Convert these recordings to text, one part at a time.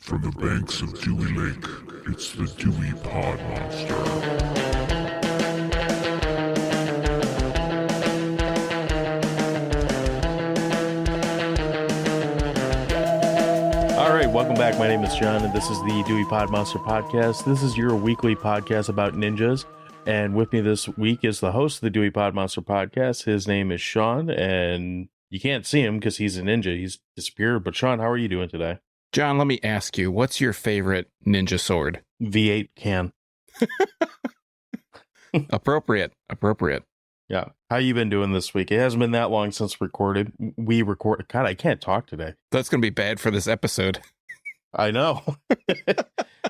From the banks of Dewey Lake, it's the Dewey Pod Monster. All right, welcome back. My name is John, and this is the Dewey Pod Monster Podcast. This is your weekly podcast about ninjas, and with me this week is the host of the Dewey Pod Monster Podcast. His name is Sean, and you can't see him because he's a ninja. He's disappeared. But Sean, how are you doing today? John, let me ask you, what's your favorite ninja sword? V8 can. Appropriate. Yeah. How you been doing this week? It hasn't been that long since we recorded. God, I can't talk today. That's going to be bad for this episode. I know.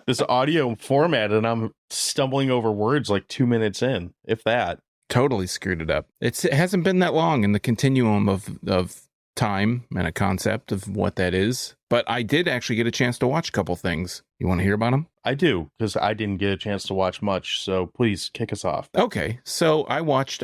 This audio format, and I'm stumbling over words like 2 minutes in, if that. Totally screwed it up. It hasn't been that long in the continuum of time and a concept of what that is. But I did actually get a chance to watch a couple things. You want to hear about them? I do, because I didn't get a chance to watch much. So please kick us off. Okay. So I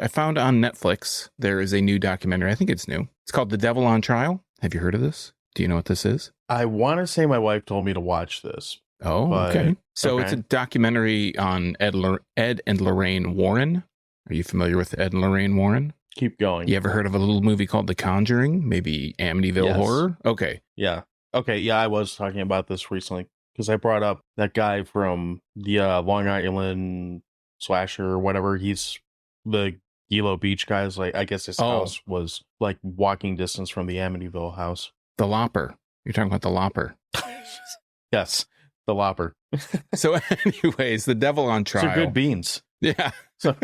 found on Netflix, there is a new documentary. I think it's new. It's called The Devil on Trial. Have you heard of this? Do you know what this is? I want to say my wife told me to watch this. Oh, okay. So It's a documentary on Ed and Lorraine Warren. Are you familiar with Ed and Lorraine Warren? Keep going. You ever heard of a little movie called The Conjuring? Maybe Amityville Horror? Okay. Yeah. Okay. Yeah, I was talking about this recently because I brought up that guy from the Long Island slasher or whatever. He's the Gilo Beach guys. Like, I guess his house was like walking distance from the Amityville house. The Lopper. You're talking about the Lopper. Yes. The Lopper. So anyways, The Devil on Trial. Those are good beans. Yeah. So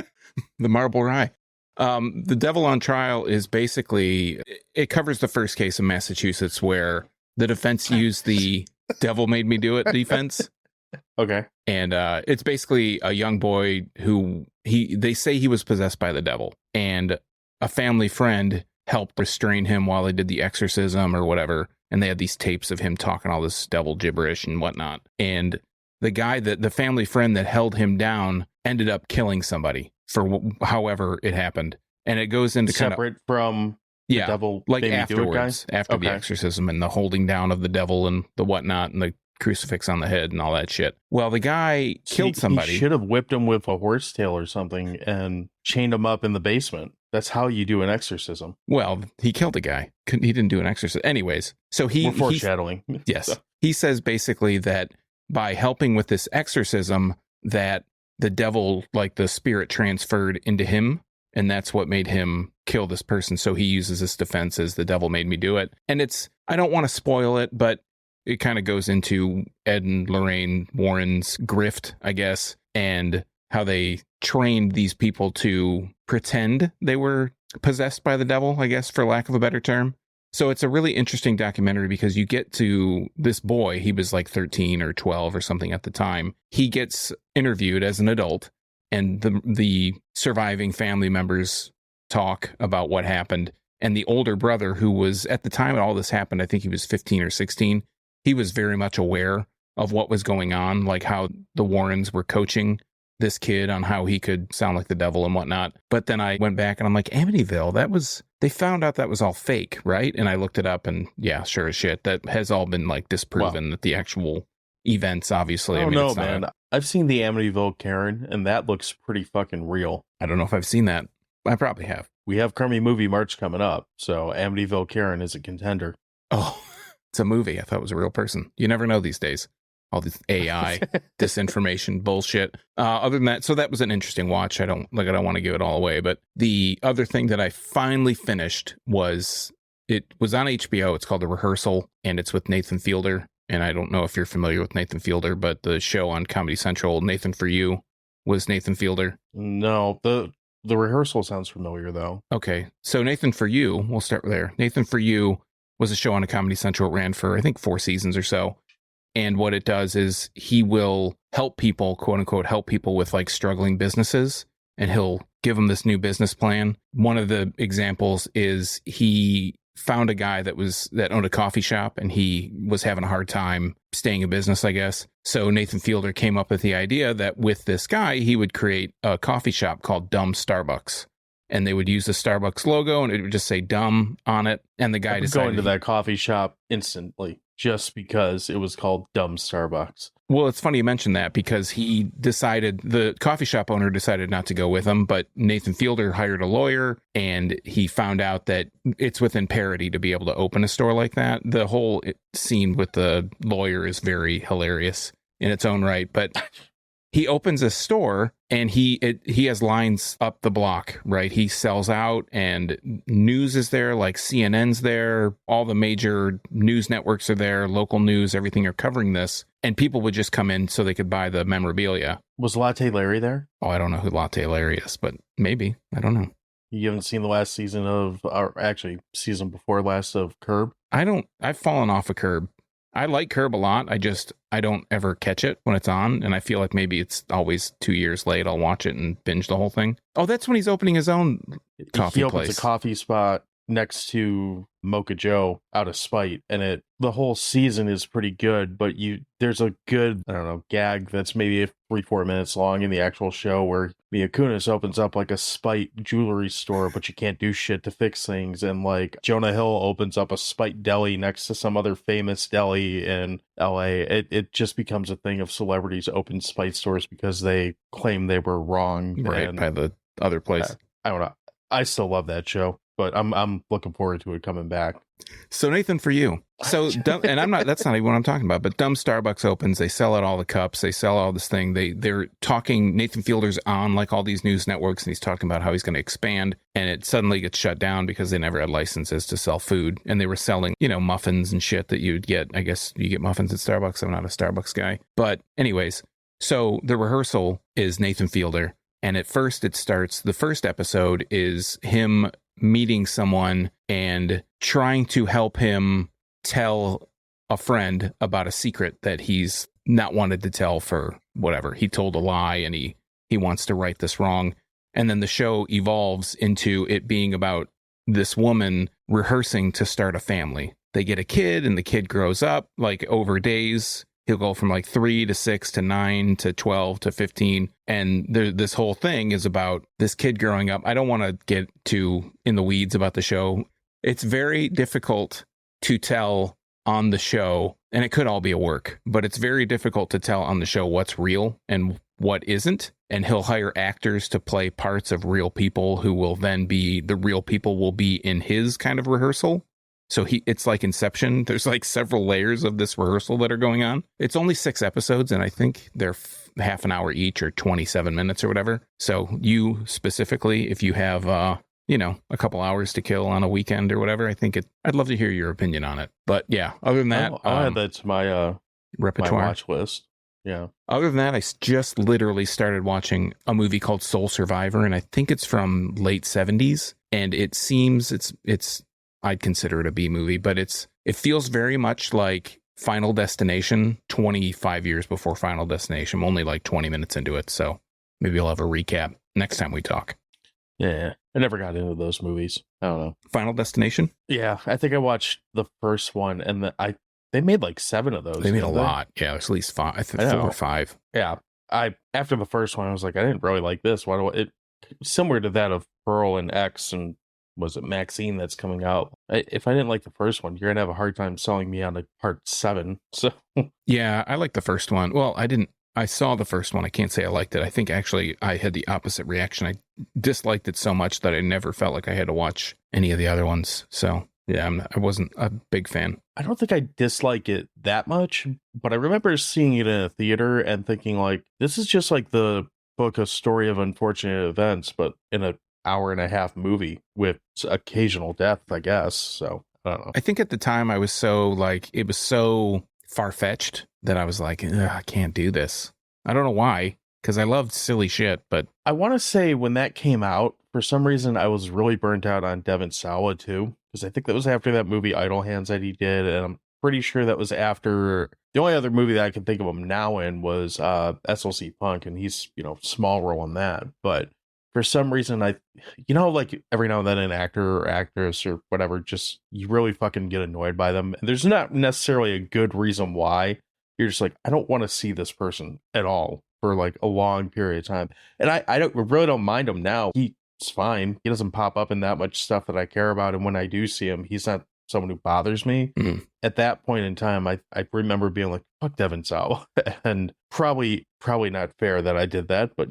the Marble Rye. The Devil on Trial is basically, it covers the first case in Massachusetts where the defense used the devil made me do it defense. Okay. And it's basically a young boy who they say he was possessed by the devil, and a family friend helped restrain him while they did the exorcism or whatever. And they had these tapes of him talking all this devil gibberish and whatnot. And the guy the family friend that held him down ended up killing somebody for however it happened. And it goes into separate from the devil, like afterwards, after the exorcism and the holding down of the devil and the whatnot and the crucifix on the head and all that shit. Well, the guy killed somebody. He should have whipped him with a horsetail or something and chained him up in the basement. That's how you do an exorcism. Well, he killed a guy. He didn't do an exorcism. Anyways, so we're foreshadowing. Yes. So. He says basically that by helping with this exorcism, that the devil, like the spirit, transferred into him. And that's what made him kill this person. So he uses this defense as the devil made me do it. And I don't want to spoil it, but it kind of goes into Ed and Lorraine Warren's grift, I guess, and how they trained these people to pretend they were possessed by the devil, I guess, for lack of a better term. So it's a really interesting documentary because you get to this boy, he was like 13 or 12 or something at the time. He gets interviewed as an adult, and the surviving family members talk about what happened. And the older brother, who was at the time all this happened, I think he was 15 or 16, he was very much aware of what was going on, like how the Warrens were coaching this kid on how he could sound like the devil and whatnot. But then I went back and I'm like, Amityville, they found out that was all fake, right? And I looked it up and yeah, sure as shit, that has all been like disproven, that the actual events, obviously. I mean, man. I've seen the Amityville Karen, and that looks pretty fucking real. I don't know if I've seen that. I probably have. We have Crummy Movie March coming up, so Amityville Karen is a contender. Oh, it's a movie. I thought it was a real person. You never know these days. All this AI, disinformation, bullshit. Other than that, so that was an interesting watch. I don't want to give it all away, but the other thing that I finally finished was on HBO. It's called The Rehearsal, and it's with Nathan Fielder. And I don't know if you're familiar with Nathan Fielder, but the show on Comedy Central, Nathan For You, was Nathan Fielder. No, the Rehearsal sounds familiar, though. Okay, so Nathan For You, we'll start there. Nathan For You was a show on Comedy Central. It ran for, I think, 4 seasons or so. And what it does is he will help people, quote unquote, help people with like struggling businesses. And he'll give them this new business plan. One of the examples is he found a guy that owned a coffee shop, and he was having a hard time staying in business, I guess. So Nathan Fielder came up with the idea that with this guy, he would create a coffee shop called Dumb Starbucks. And they would use the Starbucks logo, and it would just say dumb on it. And the guy decided go into that coffee shop instantly. just because it was called Dumb Starbucks. Well, it's funny you mentioned that because the coffee shop owner decided not to go with him, but Nathan Fielder hired a lawyer and he found out that it's within parity to be able to open a store like that. The whole scene with the lawyer is very hilarious in its own right, but he opens a store and he has lines up the block, right? He sells out and news is there, like CNN's there, all the major news networks are there, local news, everything are covering this. And people would just come in so they could buy the memorabilia. Was Latte Larry there? Oh, I don't know who Latte Larry is, but maybe. I don't know. You haven't seen the last season season before last of Curb? I've fallen off of Curb. I like Curb a lot. I don't ever catch it when it's on. And I feel like maybe it's always 2 years late. I'll watch it and binge the whole thing. Oh, that's when he's opening his own coffee He opens place. a coffee spot next to Mocha Joe out of spite, and the whole season is pretty good, but there's a good, I don't know, gag that's maybe 3-4 minutes long in the actual show where Mila Kunis opens up like a spite jewelry store, but you can't do shit to fix things, and like Jonah Hill opens up a spite deli next to some other famous deli in LA. It just becomes a thing of celebrities open spite stores because they claim they were wrong Right, by the other place. I don't know. I still love that show, but I'm looking forward to it coming back. So Nathan, for you, and that's not even what I'm talking about, but Dumb Starbucks opens, they sell out all the cups, they sell all this thing. They're talking, Nathan Fielder's on like all these news networks and he's talking about how he's going to expand, and it suddenly gets shut down because they never had licenses to sell food. And they were selling, muffins and shit that you'd get. I guess you get muffins at Starbucks. I'm not a Starbucks guy, but anyways, so the rehearsal is Nathan Fielder. And at first the first episode is him meeting someone and trying to help him tell a friend about a secret that he's not wanted to tell for whatever. He told a lie and he wants to right this wrong. And then the show evolves into it being about this woman rehearsing to start a family. They get a kid and the kid grows up like over days. He'll go from like 3 to 6 to 9 to 12 to 15. And this whole thing is about this kid growing up. I don't want to get too in the weeds about the show. It's very difficult to tell on the show, and it could all be a work, but it's very difficult to tell on the show what's real and what isn't. And he'll hire actors to play parts of real people who will then be, the real people will be in his kind of rehearsal. So it's like Inception. There's like several layers of this rehearsal that are going on. It's only 6 episodes, and I think they're half an hour each or 27 minutes or whatever. So you specifically, if you have, a couple hours to kill on a weekend or whatever, I'd love to hear your opinion on it. But yeah, other than that, I'll add that to my repertoire. My watch list. Yeah. Other than that, I just literally started watching a movie called Soul Survivor, and I think it's from late 70s. And it seems it's I'd consider it a B movie, but it feels very much like Final Destination 25 years before Final Destination. I'm only like 20 minutes into it, so maybe I'll have a recap next time we talk. Yeah, I never got into those movies. I don't know. Final Destination? Yeah, I think I watched the first one, and they made like 7 of those. They made a lot. Yeah, there's at least 5. I think 4 or 5. Yeah, after the first one, I was like, I didn't really like this. Similar to that of Pearl and X, and was it Maxine that's coming out? If I didn't like the first one, you're gonna have a hard time selling me on to part 7. So yeah, I like the first one. Well, I saw the first one. I can't say I liked it. I think actually I had the opposite reaction. I disliked it so much that I never felt like I had to watch any of the other ones. So yeah, I wasn't a big fan. I don't think I dislike it that much, but I remember seeing it in a theater and thinking like, this is just like the book, A Story of Unfortunate Events, but in an hour-and-a-half movie with occasional death, I guess. So I don't know. I think at the time I was so like, it was so far-fetched that I was like, I can't do this. I don't know why, because I loved silly shit, but I want to say when that came out, for some reason I was really burnt out on Devon Sawa too, because I think that was after that movie Idle Hands that he did, and I'm pretty sure that was after the only other movie that I can think of him now in was SLC Punk, and he's small role in that. But for some reason like every now and then an actor or actress or whatever, just you really fucking get annoyed by them, and there's not necessarily a good reason why. You're just like, I don't want to see this person at all for like a long period of time. And I really don't mind him now. He's fine. He doesn't pop up in that much stuff that I care about. And when I do see him, he's not someone who bothers me. Mhm. At that point in time, I remember being like, fuck Devon Sawa. And probably not fair that I did that, but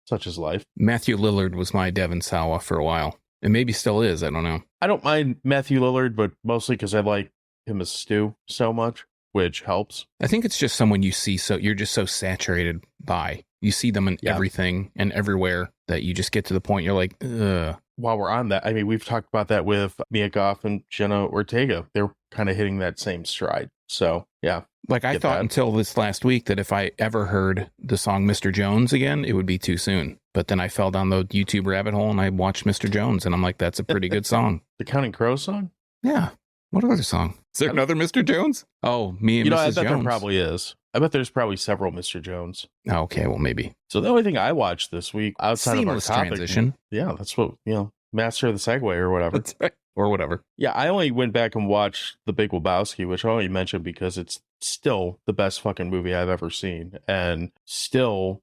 such is life. Matthew Lillard was my Devon Sawa for a while. And maybe still is. I don't know. I don't mind Matthew Lillard, but mostly because I like him as Stu so much, which helps. I think it's just someone you see, so you're just so saturated by. You see them in everything and everywhere that you just get to the point you're like, ugh. While we're on that, I mean, we've talked about that with Mia Goth and Jenna Ortega. They're kind of hitting that same stride. So, yeah. Like, I thought until this last week that if I ever heard the song Mr. Jones again, it would be too soon. But then I fell down the YouTube rabbit hole and I watched Mr. Jones, and I'm like, that's a pretty good song. The Counting Crows song? Yeah. What other song? Is there another Mr. Jones? Oh, me and Mrs. I bet Jones. there probably is. I bet there's probably several Mr. Jones. Oh, okay, well, maybe. So the only thing I watched this week outside Seamless of our topic, transition. Yeah, that's what, master of the segue or whatever. That's right. Or whatever. Yeah, I only went back and watched The Big Lebowski, which I only mentioned because it's still the best fucking movie I've ever seen. And still,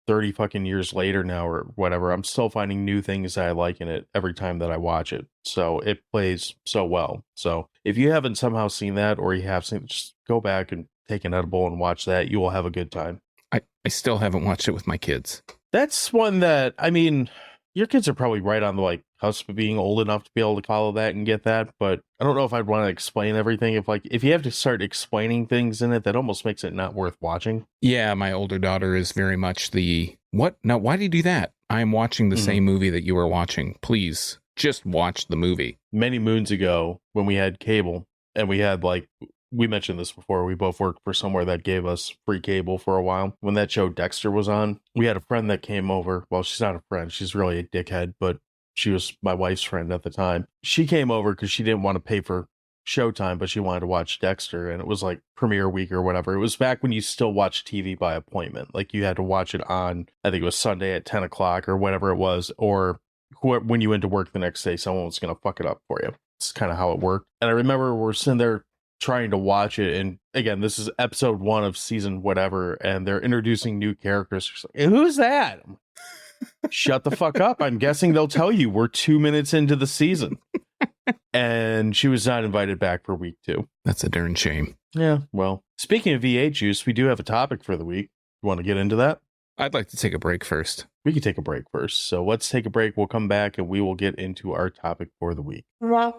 30 fucking years later now or whatever, I'm still finding new things that I like in it every time that I watch it. So it plays so well. So if you haven't somehow seen that, or you have seen it, just go back and take an edible and watch that. You will have a good time. I still haven't watched it with my kids. That's one that, I mean, your kids are probably right on the cusp of being old enough to be able to follow that and get that, but I don't know if I'd want to explain everything. If you have to start explaining things in it, that almost makes it not worth watching. Yeah, my older daughter is very much the, what? Now, why do you do that? I'm watching the same movie that you were watching. Please, just watch the movie. Many moons ago, when we had cable, and we had we mentioned this before, we both worked for somewhere that gave us free cable for a while. When that show Dexter was on, we had a friend that came over. Well, she's not a friend. She's really a dickhead, but she was my wife's friend at the time. She came over because she didn't want to pay for Showtime, but she wanted to watch Dexter, and it was premiere week or whatever. It was back when you still watched TV by appointment. You had to watch it on, I think it was Sunday at 10 o'clock or whatever it was, or when you went to work the next day, someone was going to fuck it up for you. It's kind of how it worked. And I remember we're sitting there trying to watch it, and again, this is episode 1 of season whatever, and they're introducing new characters. Hey, who's that? Shut the fuck up. I'm guessing they'll tell you we're 2 minutes into the season. And she was not invited back for week 2. That's a darn shame. Yeah, well, speaking of V8 juice, we do have a topic for the week. You want to get into that? I'd like to take a break first. We can take a break first. So let's take a break. We'll come back and we will get into our topic for the week. With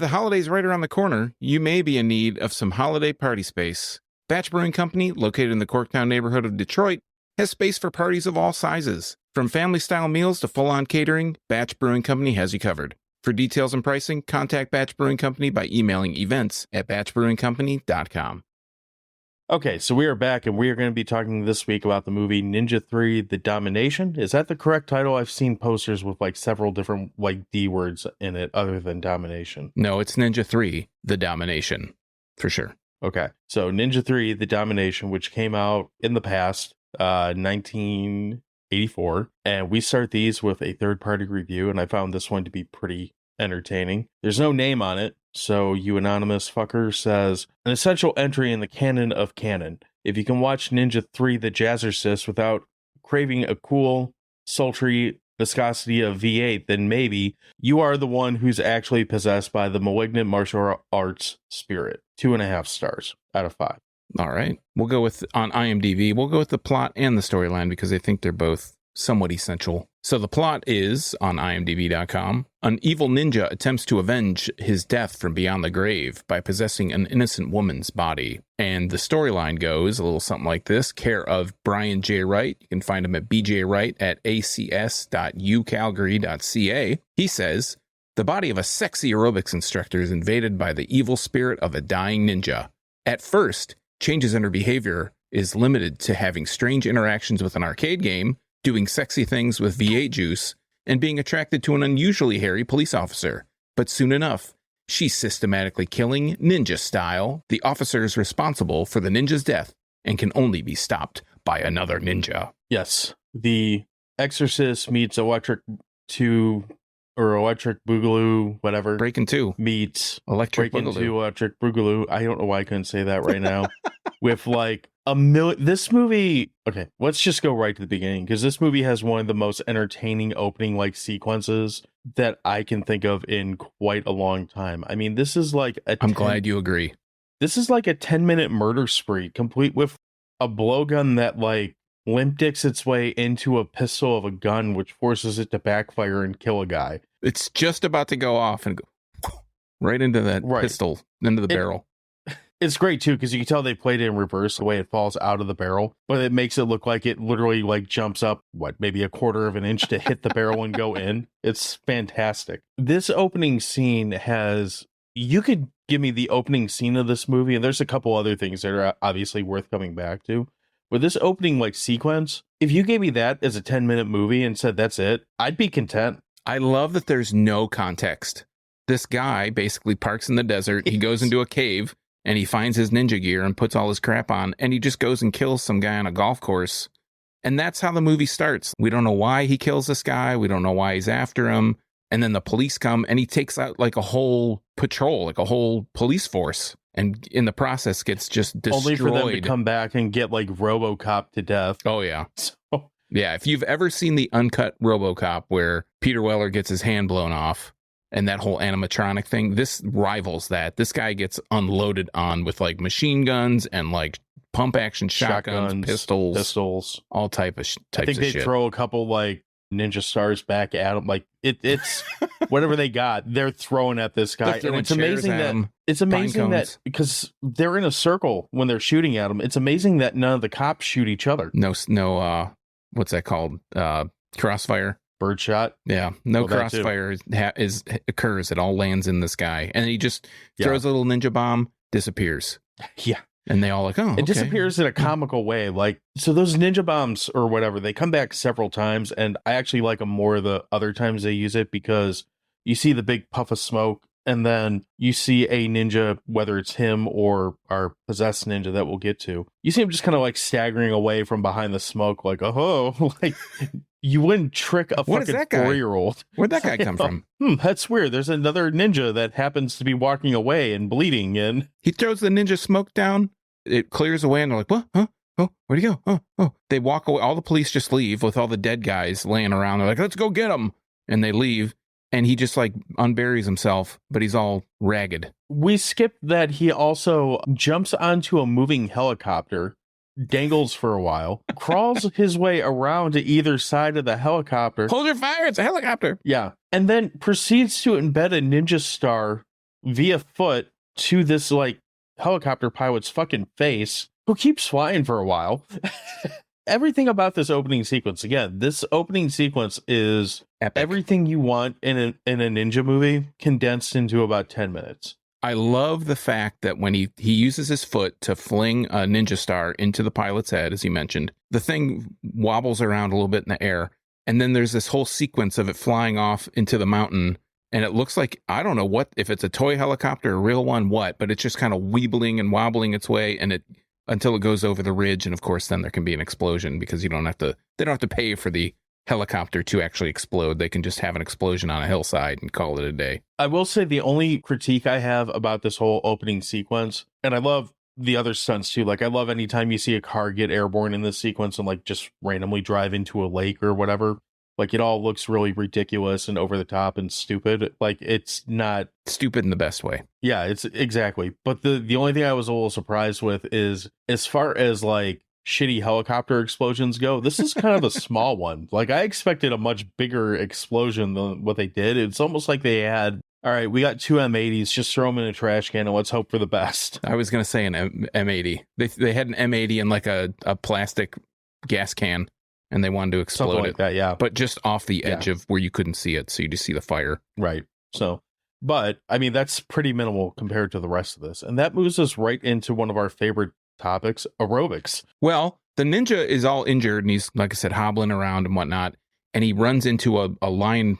the holidays right around the corner, you may be in need of some holiday party space. Batch Brewing Company, located in the Corktown neighborhood of Detroit, has space for parties of all sizes. From family-style meals to full-on catering, Batch Brewing Company has you covered. For details and pricing, contact Batch Brewing Company by emailing events@batchbrewingcompany.com. Okay, so we are back, and we are going to be talking this week about the movie Ninja 3, The Domination. Is that the correct title? I've seen posters with several different D words in it other than Domination. No, it's Ninja 3, The Domination, for sure. Okay, so Ninja 3, The Domination, which came out in the past, 1984, and we start these with a third-party review, and I found this one to be pretty entertaining. There's no name on it, so you anonymous fucker says, an essential entry in the canon of canon. If you can watch Ninja 3 The Jazzercist without craving a cool, sultry viscosity of V8, then maybe you are the one who's actually possessed by the malignant martial arts spirit. 2.5 stars out of 5. All right. We'll go with, on IMDb, we'll go with the plot and the storyline because I think they're both somewhat essential. So the plot is, on imdb.com, an evil ninja attempts to avenge his death from beyond the grave by possessing an innocent woman's body. And the storyline goes a little something like this, care of Brian J. Wright. You can find him at bjwright at acs.ucalgary.ca. He says, the body of a sexy aerobics instructor is invaded by the evil spirit of a dying ninja. At first, changes in her behavior is limited to having strange interactions with an arcade game, doing sexy things with V8 juice, and being attracted to an unusually hairy police officer. But soon enough, she's systematically killing, ninja style, the officers responsible for the ninja's death and can only be stopped by another ninja. Yes, The Exorcist meets Electric 2 or Electric Boogaloo, whatever. Breaking 2 meets Electric Breaking Boogaloo. 2 Electric Boogaloo. I don't know why I couldn't say that right now. With This movie, okay, let's just go right to the beginning, because this movie has one of the most entertaining opening like sequences that I can think of in quite a long time. I mean, this is like I'm glad you agree. This is like a 10-minute murder spree, complete with a blowgun that like limp dicks its way into a pistol of a gun, which forces it to backfire and kill a guy. It's just about to go off and go right into that pistol, into the barrel. It's great too, because you can tell they played it in reverse, the way it falls out of the barrel, but it makes it look like it literally like jumps up, maybe a quarter of an inch to hit the barrel and go in. It's fantastic. This opening scene you could give me the opening scene of this movie, and there's a couple other things that are obviously worth coming back to. But this opening like sequence, if you gave me that as a 10-minute movie and said that's it, I'd be content. I love that there's no context. This guy basically parks in the desert. He goes into a cave and he finds his ninja gear and puts all his crap on, and he just goes and kills some guy on a golf course. And that's how the movie starts. We don't know why he kills this guy. We don't know why he's after him. And then the police come and he takes out like a whole patrol, like a whole police force. And in the process gets just destroyed. Only for them to come back and get like RoboCop to death. Oh, yeah. So. Yeah, if you've ever seen the uncut RoboCop where Peter Weller gets his hand blown off and that whole animatronic thing, this rivals that. This guy gets unloaded on with like machine guns and like pump action shotguns, pistols, all types of shit. I think they throw a couple like ninja stars back at him. Like it's whatever they got, they're throwing at this guy. And it's amazing that because they're in a circle when they're shooting at him. It's amazing that none of the cops shoot each other. No, what's that called? Crossfire. Birdshot. Yeah, no crossfire occurs. It all lands in this guy, and he just throws a little ninja bomb, disappears. Yeah, and they all like, oh, it disappears in a comical way. Like, so those ninja bombs or whatever, they come back several times, and I actually like them more the other times they use it, because you see the big puff of smoke, and then you see a ninja, whether it's him or our possessed ninja that we'll get to, you see him just kind of like staggering away from behind the smoke, like, oh, like. You wouldn't trick a fucking 4-year-old. Where'd that guy come from? That's weird. There's another ninja that happens to be walking away and bleeding. And he throws the ninja smoke down. It clears away, and they're like, what? Huh? Oh, where'd he go? Oh. They walk away. All the police just leave with all the dead guys laying around. They're like, let's go get them. And they leave. And he just like unburies himself, but he's all ragged. We skipped that he also jumps onto a moving helicopter, dangles for a while, crawls his way around to either side of the helicopter. Hold your fire, it's a helicopter. Yeah. And then proceeds to embed a ninja star via foot to this like helicopter pilot's fucking face, who keeps flying for a while. Everything about this opening sequence, again, this opening sequence is epic. Everything you want in a ninja movie condensed into about 10 minutes. I love the fact that when he uses his foot to fling a ninja star into the pilot's head, as he mentioned, the thing wobbles around a little bit in the air. And then there's this whole sequence of it flying off into the mountain. And it looks like, I don't know what, if it's a toy helicopter, a real one, but it's just kind of weebling and wobbling its way until it goes over the ridge. And of course, then there can be an explosion, because they don't have to pay for the helicopter to actually explode. They can just have an explosion on a hillside and call it a day. I will say the only critique I have about this whole opening sequence, and I love the other stunts too, like I love anytime you see a car get airborne in this sequence and like just randomly drive into a lake or whatever. Like it all looks really ridiculous and over the top and stupid. Like it's not stupid in the best way. Yeah, it's exactly. But the only thing I was a little surprised with is, as far as like shitty helicopter explosions go, this is kind of a small one. Like I expected a much bigger explosion than what they did. It's almost like they had, all right, we got 2 M80s, just throw them in a trash can and let's hope for the best. I was going to say an M80. They had an M80 in like a plastic gas can, and they wanted to explode something like that, yeah. But just off the edge of where you couldn't see it, so you just see the fire. Right. So, but I mean, that's pretty minimal compared to the rest of this. And that moves us right into one of our favorite topics, aerobics. Well, the ninja is all injured, and he's, like I said, hobbling around and whatnot, and he runs into a line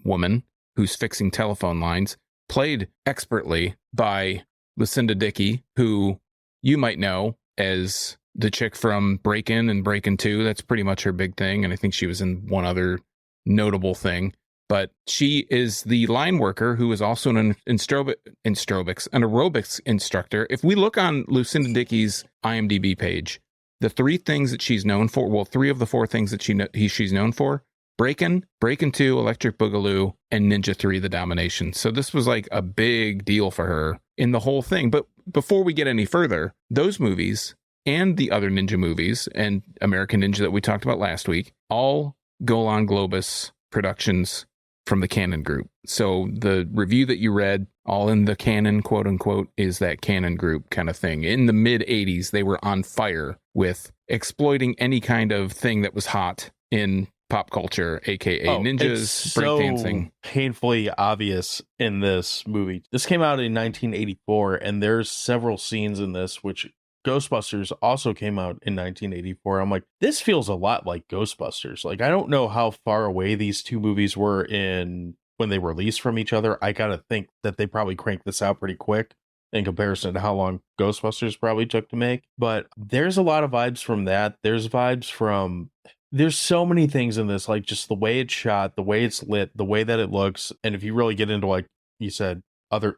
woman who's fixing telephone lines, played expertly by Lucinda Dickey, who you might know as the chick from Break-In and Break-In 2. That's pretty much her big thing, and I think she was in one other notable thing. but she is the line worker who is also an aerobics instructor. If we look on Lucinda Dickey's IMDb page, the three things that she's known for, well, three of the four things that she's known for, Breakin', Breakin' 2, Electric Boogaloo, and Ninja 3, The Domination. So this was like a big deal for her in the whole thing. But before we get any further, those movies and the other Ninja movies and American Ninja that we talked about last week, all Golan Globus productions from the Canon Group. So the review that you read, all in the canon, quote unquote, is that Canon Group kind of thing. In the mid 80s, they were on fire with exploiting any kind of thing that was hot in pop culture, aka ninjas, breakdancing. So painfully obvious in this movie. This came out in 1984, and there's several scenes in this which Ghostbusters also came out in 1984. I'm like, this feels a lot like Ghostbusters. Like, I don't know how far away these two movies were in when they released from each other. I gotta think that they probably cranked this out pretty quick in comparison to how long Ghostbusters probably took to make. But there's a lot of vibes from that. There's vibes from... There's so many things in this, like just the way it's shot, the way it's lit, the way that it looks. And if you really get into, like you said,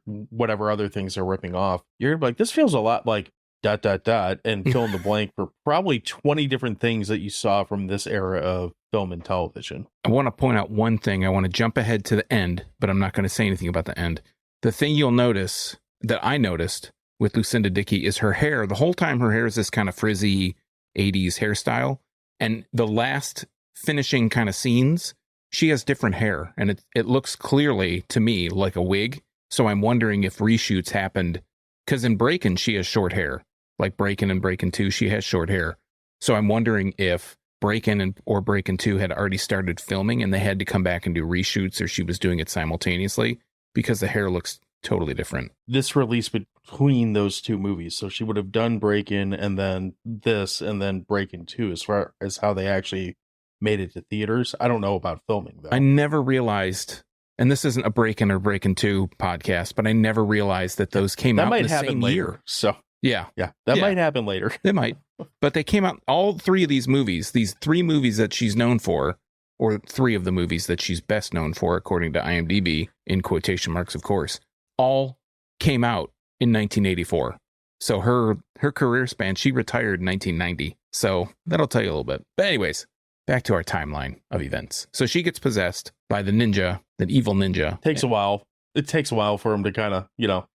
whatever other things they're ripping off, you're like, this feels a lot like ... and fill in the blank for probably 20 different things that you saw from this era of film and television. I want to point out one thing. I want to jump ahead to the end, but I'm not going to say anything about the end. The thing you'll notice that I noticed with Lucinda Dickey is her hair. The whole time her hair is this kind of frizzy 80s hairstyle. And the last finishing kind of scenes, she has different hair. And it looks clearly to me like a wig. So I'm wondering if reshoots happened. Because in Breakin', she has short hair. Like Breakin' and Breakin' 2, she has short hair. So I'm wondering if Breakin' or Breakin' 2 had already started filming and they had to come back and do reshoots, or she was doing it simultaneously, because the hair looks totally different. This release between those two movies, so she would have done Breakin' and then this and then Breakin' 2 as far as how they actually made it to theaters. I don't know about filming, though. I never realized, and this isn't a Breakin' or Breakin' 2 podcast, but I never realized that those came out in the same year. So yeah, that might happen later. It might, but they came out, all three of these movies, these three movies that she's known for, or three of the movies that she's best known for, according to IMDb, in quotation marks, of course, all came out in 1984. So her career span, she retired in 1990. So that'll tell you a little bit. But anyways, back to our timeline of events. So she gets possessed by the ninja, the evil ninja. Takes a while. It takes a while for him to kind of,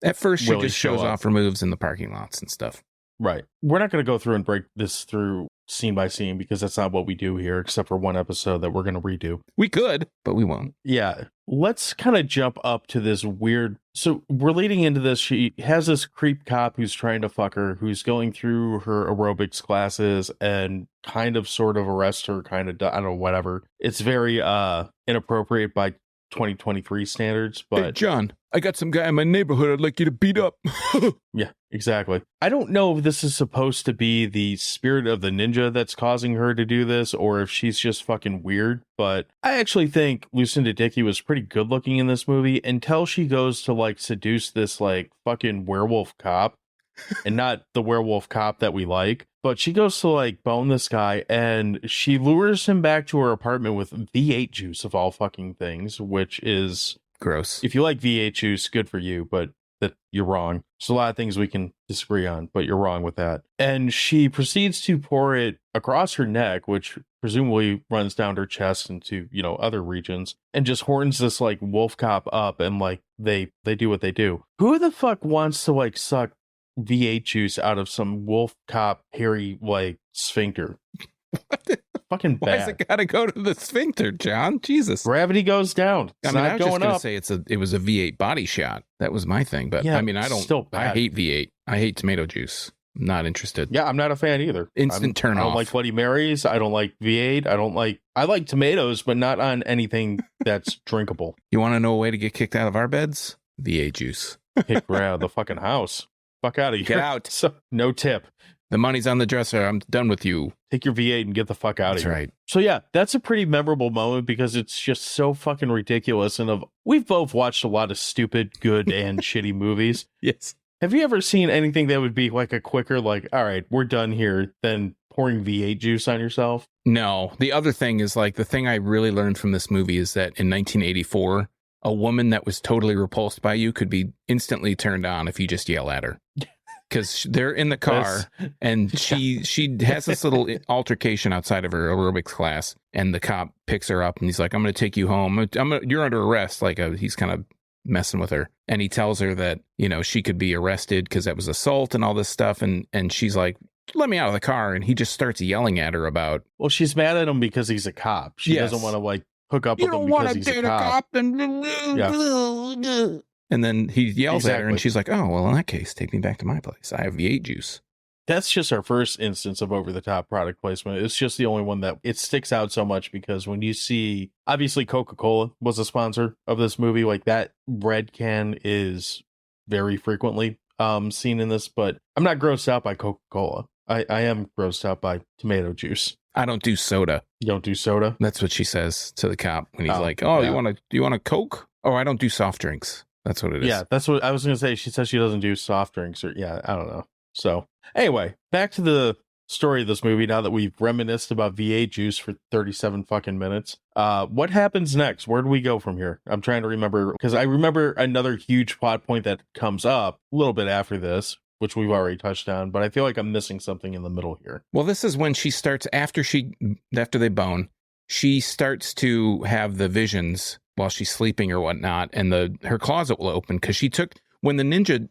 at first she really just shows off her moves in the parking lots and stuff. Right. We're not going to go through and break this through scene by scene, because that's not what we do here, except for one episode that we're going to redo. We could, but we won't. Yeah. Let's kind of jump up to this weird... So we're leading into this. She has this creep cop who's trying to fuck her, who's going through her aerobics classes and kind of sort of arrest her, kind of, I don't know, whatever. It's very inappropriate by 2023 standards, but... Hey, John, I got some guy in my neighborhood I'd like you to beat up. Yeah, exactly. I don't know if this is supposed to be the spirit of the ninja that's causing her to do this, or if she's just fucking weird, but I actually think Lucinda Dickey was pretty good looking in this movie until she goes to, like, seduce this, like, fucking werewolf cop. And not the werewolf cop that we like, but she goes to, like, bone this guy, and she lures him back to her apartment with V8 juice, of all fucking things, which is gross. If you like V8 juice, good for you, but that you're wrong. There's a lot of things we can disagree on, but you're wrong with that. And she proceeds to pour it across her neck, which presumably runs down her chest into, other regions, and just horns this, like, wolf cop up, and, like, they do what they do. Who the fuck wants to, like, suck V8 juice out of some wolf cop hairy, like, sphincter? Fucking bad. Why's it gotta go to the sphincter, John? Jesus. Gravity goes down. It's not I was going just gonna up. say it was a V8 body shot. That was my thing, but Yeah, I hate V8. I hate tomato juice. I'm not interested. Yeah, I'm not a fan either. Instant turn I don't off. like Bloody Marys. I don't like V8. I like tomatoes, but not on anything that's drinkable. You want to know a way to get kicked out of our beds? V8 juice. Kick her out of the fucking house. Fuck out of here. Get out. So, no tip. The money's on the dresser. I'm done with you. Take your V8 and get the fuck out That's of here. right. So yeah, that's a pretty memorable moment because it's just so fucking ridiculous. And we've both watched a lot of stupid, good, and shitty movies. Yes. Have you ever seen anything that would be like a quicker, like, all right, we're done here, then pouring V8 juice on yourself. No. The other thing is like the thing I really learned from this movie is that in 1984, a woman that was totally repulsed by you could be instantly turned on if you just yell at her. Because they're in the car and she has this little altercation outside of her aerobics class, and the cop picks her up and he's like, I'm going to take you home. You're under arrest. Like he's kind of messing with her. And he tells her that, you know, she could be arrested because that was assault and all this stuff. And she's like, let me out of the car. And he just starts yelling at her about. Well, she's mad at him because he's a cop. She doesn't want to like hook up with him because he's a cop. And then he yells at her and she's like, oh, well, in that case, take me back to my place. I have V8 juice. That's just our first instance of over-the-top product placement. It's just the only one that it sticks out so much because when you see, obviously Coca-Cola was a sponsor of this movie. Like that red can is very frequently seen in this, but I'm not grossed out by Coca-Cola. I am grossed out by tomato juice. I don't do soda. You don't do soda? That's what she says to the cop when he's like, oh, yeah. you want a Coke? Oh, I don't do soft drinks. That's what it is. Yeah, that's what I was going to say. She says she doesn't do soft drinks I don't know. So anyway, back to the story of this movie now that we've reminisced about V8 juice for 37 fucking minutes. What happens next? Where do we go from here? I'm trying to remember because I remember another huge plot point that comes up a little bit after this, which we've already touched on, but I feel like I'm missing something in the middle here. Well, this is when she starts after they bone, she starts to have the visions while she's sleeping or whatnot, and her closet will open because when the ninja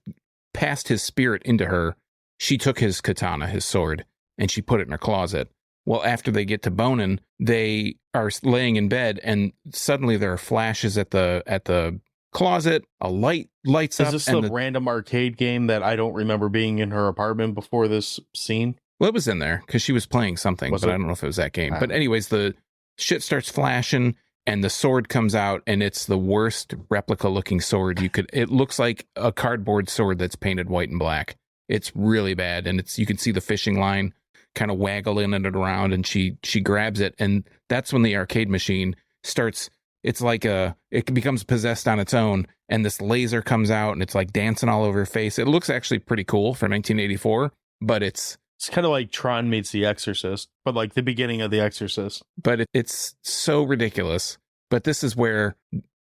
passed his spirit into her, she took his katana, his sword, and she put it in her closet. Well, after they get to boning, they are laying in bed, and suddenly there are flashes at the closet. A light lights up. Is this the random arcade game that I don't remember being in her apartment before this scene? Well, it was in there because she was playing something, but I don't know if it was that game. But anyways, the shit starts flashing. And the sword comes out, and it's the worst replica-looking sword you could. It looks like a cardboard sword that's painted white and black. It's really bad, and you can see the fishing line kind of waggling it around, and she grabs it, and that's when the arcade machine starts. It's like it becomes possessed on its own, and this laser comes out, and it's like dancing all over her face. It looks actually pretty cool for 1984, but it's kind of like Tron meets The Exorcist, but like the beginning of The Exorcist. But it's so ridiculous. But this is where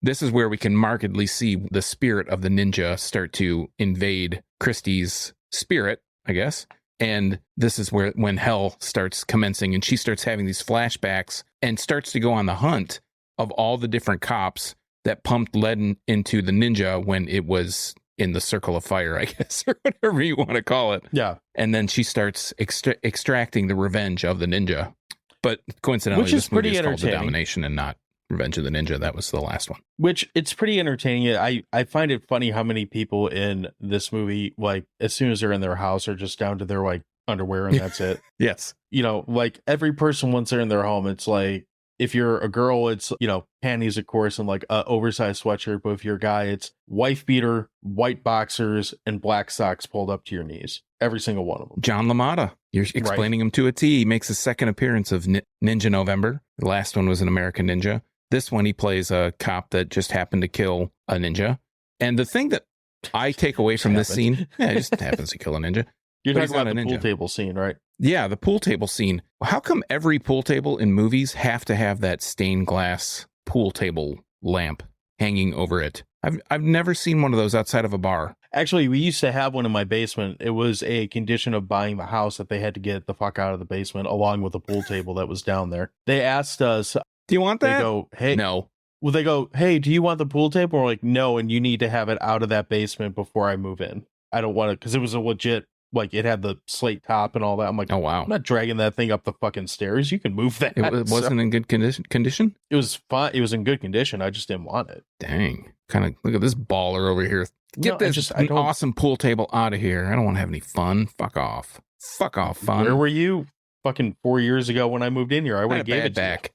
we can markedly see the spirit of the ninja start to invade Christie's spirit, I guess. And this is when hell starts commencing, and she starts having these flashbacks and starts to go on the hunt of all the different cops that pumped lead into the ninja when it was in the circle of fire, I guess, or whatever you want to call it. Yeah. And then she starts extracting the revenge of the ninja. But coincidentally, which is this movie pretty is called The entertaining. Domination and not Revenge of the Ninja. That was the last one. Which it's pretty entertaining. I find it funny how many people in this movie, like as soon as they're in their house, are just down to their like underwear and that's it. Yes. You know, like every person once they're in their home, it's like, if you're a girl, it's, you know, panties, of course, and like a oversized sweatshirt. But if you're a guy, it's wife beater, white boxers, and black socks pulled up to your knees. Every single one of them. John LaMotta. You're explaining him to a T. He makes his second appearance of Ninja November. The last one was an American Ninja. This one, he plays a cop that just happened to kill a ninja. And the thing that I take away from this scene, it just happens to kill a ninja. You're talking about the pool table scene, right? Yeah, the pool table scene. How come every pool table in movies have to have that stained glass pool table lamp hanging over it? I've never seen one of those outside of a bar. Actually, we used to have one in my basement. It was a condition of buying the house that they had to get the fuck out of the basement, along with the pool table that was down there. They asked us, do you want that? They go, hey. No. Well, they go, hey, do you want the pool table? We're like, no, and you need to have it out of that basement before I move in. I don't want it, because it was a legit, like, it had the slate top and all that. I'm like, oh, wow. I'm not dragging that thing up the fucking stairs. You can move that. It wasn't in good condition? It was fine. It was in good condition. I just didn't want it. Dang. Kind of, look at this baller over here. Get this awesome pool table out of here. I don't want to have any fun. Fuck off. Fuck off, fun. Where were you fucking 4 years ago when I moved in here? I would have gave it back.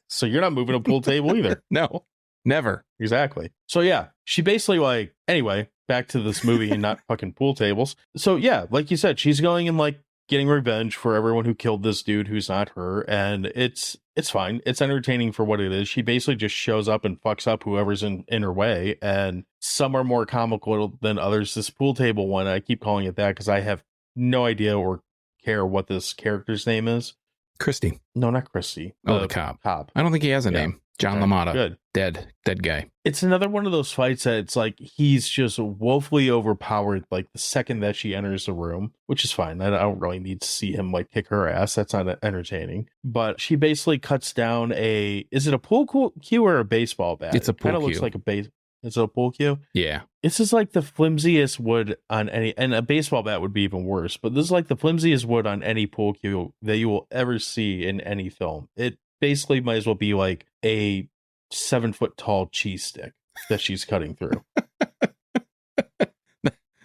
So you're not moving a pool table either. No, never. Exactly. So yeah, she basically like, anyway, back to this movie and not fucking pool tables. So yeah, like you said, she's going and like getting revenge for everyone who killed this dude who's not her. And it's fine. It's entertaining for what it is. She basically just shows up and fucks up whoever's in her way. And some are more comical than others. This pool table one, I keep calling it that because I have no idea or care what this character's name is. Christy. No, not Christy. The cop. Cop. I don't think he has a name. John LaMotta. Good. Dead guy. It's another one of those fights that it's like he's just woefully overpowered like the second that she enters the room, which is fine. I don't really need to see him like kick her ass. That's not entertaining. But she basically cuts down is it a pool cue or a baseball bat? It's a pool cue. Kind of looks like a base. It's a pool cue? Yeah. This is like the flimsiest wood on any, and a baseball bat would be even worse, but this is like the flimsiest wood on any pool cue that you will ever see in any film. It basically might as well be like a 7-foot tall cheese stick that she's cutting through.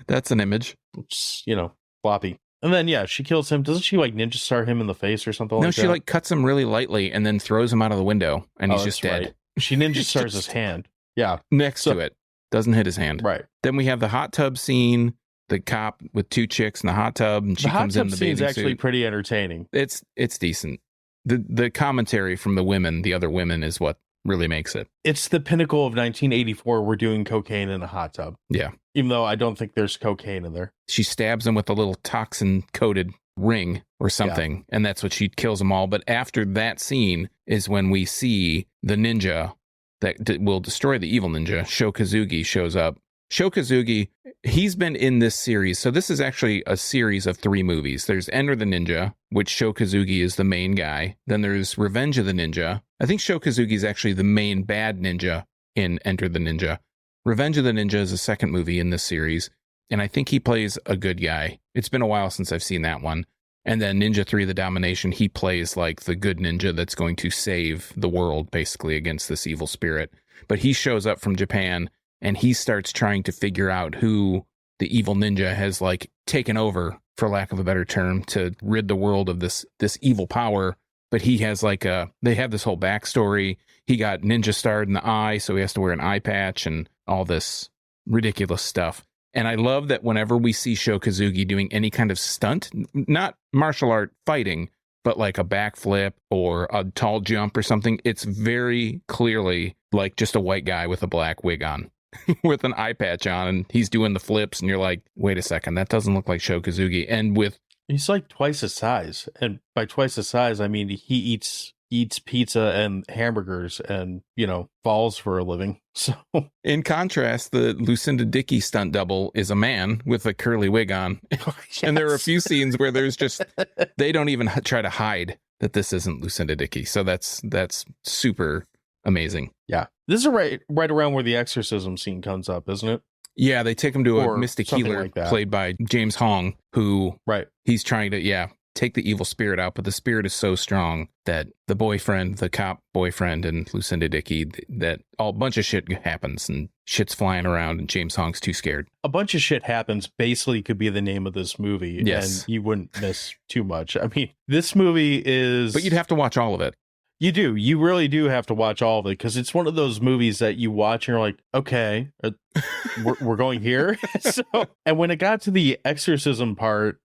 That's an image. It's, floppy. And then, yeah, she kills him. Doesn't she like ninja star him in the face or something like that? No, she like cuts him really lightly and then throws him out of the window and he's just dead. Right. She ninja stars his hand. Yeah. Next to it. Doesn't hit his hand. Right. Then we have the hot tub scene, the cop with 2 chicks in the hot tub, and she comes in the bathing suit. The hot tub scene's actually pretty entertaining. It's decent. The commentary from the other women is what really makes it. It's the pinnacle of 1984. We're doing cocaine in a hot tub. Yeah. Even though I don't think there's cocaine in there. She stabs him with a little toxin-coated ring or something, and that's what she kills them all. But after that scene is when we see the ninja that will destroy the evil ninja, Sho Kazugi, shows up. Sho Kazugi, he's been in this series. So this is actually a series of 3 movies. There's Enter the Ninja, which Sho Kazugi is the main guy. Then there's Revenge of the Ninja. I think Sho Kazugi is actually the main bad ninja in Enter the Ninja. Revenge of the Ninja is the second movie in this series, and I think he plays a good guy. It's been a while since I've seen that one. And then Ninja 3, The Domination, he plays like the good ninja that's going to save the world, basically, against this evil spirit. But he shows up from Japan, and he starts trying to figure out who the evil ninja has like taken over, for lack of a better term, to rid the world of this evil power. But he has they have this whole backstory. He got ninja starred in the eye, so he has to wear an eye patch and all this ridiculous stuff. And I love that whenever we see Sho Kazugi doing any kind of stunt, not martial art fighting, but like a backflip or a tall jump or something, it's very clearly like just a white guy with a black wig on with an eye patch on, and he's doing the flips, and you're like, wait a second, that doesn't look like Sho Kazugi. And he's like twice his size. And by twice his size, I mean he eats pizza and hamburgers and, falls for a living. So in contrast, the Lucinda Dickey stunt double is a man with a curly wig on. Yes. And there are a few scenes where there's just, they don't even try to hide that this isn't Lucinda Dickey. So that's super amazing. Yeah. This is right around where the exorcism scene comes up, isn't it? Yeah, they take him to a mystic healer like played by James Hong, who he's trying to, take the evil spirit out, but the spirit is so strong that the cop boyfriend and Lucinda Dickey, that a bunch of shit happens and shit's flying around and James Hong's too scared. A bunch of shit happens basically could be the name of this movie. Yes. And you wouldn't miss too much. I mean, this movie is... But you'd have to watch all of it. You do. You really do have to watch all of it because it's one of those movies that you watch and you're like, okay, we're going here. And when it got to the exorcism part,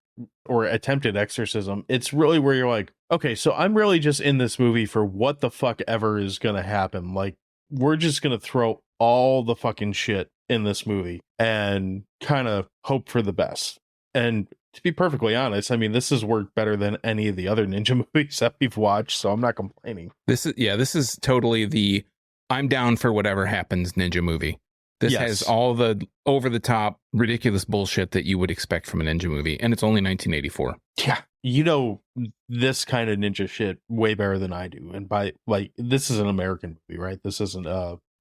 or attempted exorcism, it's really where you're like, okay, so I'm really just in this movie for what the fuck ever is gonna happen. Like, we're just gonna throw all the fucking shit in this movie and kind of hope for the best. And to be perfectly honest, I mean, this has worked better than any of the other ninja movies that we've watched, so I'm not complaining. This is totally the I'm down for whatever happens ninja movie. This has all the over-the-top, ridiculous bullshit that you would expect from a ninja movie, and it's only 1984. Yeah, this kind of ninja shit way better than I do. And this is an American movie, right? This isn't...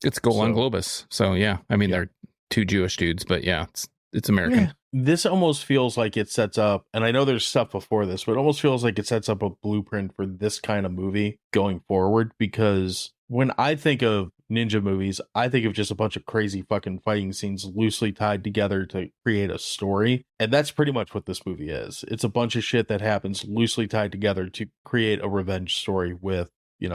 It's Golan Globus, so yeah. I mean, they're 2 Jewish dudes, but yeah, it's American. Yeah. This almost feels like it sets up, and I know there's stuff before this, but it almost feels like it sets up a blueprint for this kind of movie going forward, because when I think of ninja movies, I think of just a bunch of crazy fucking fighting scenes loosely tied together to create a story. And that's pretty much what this movie is. It's a bunch of shit that happens loosely tied together to create a revenge story with,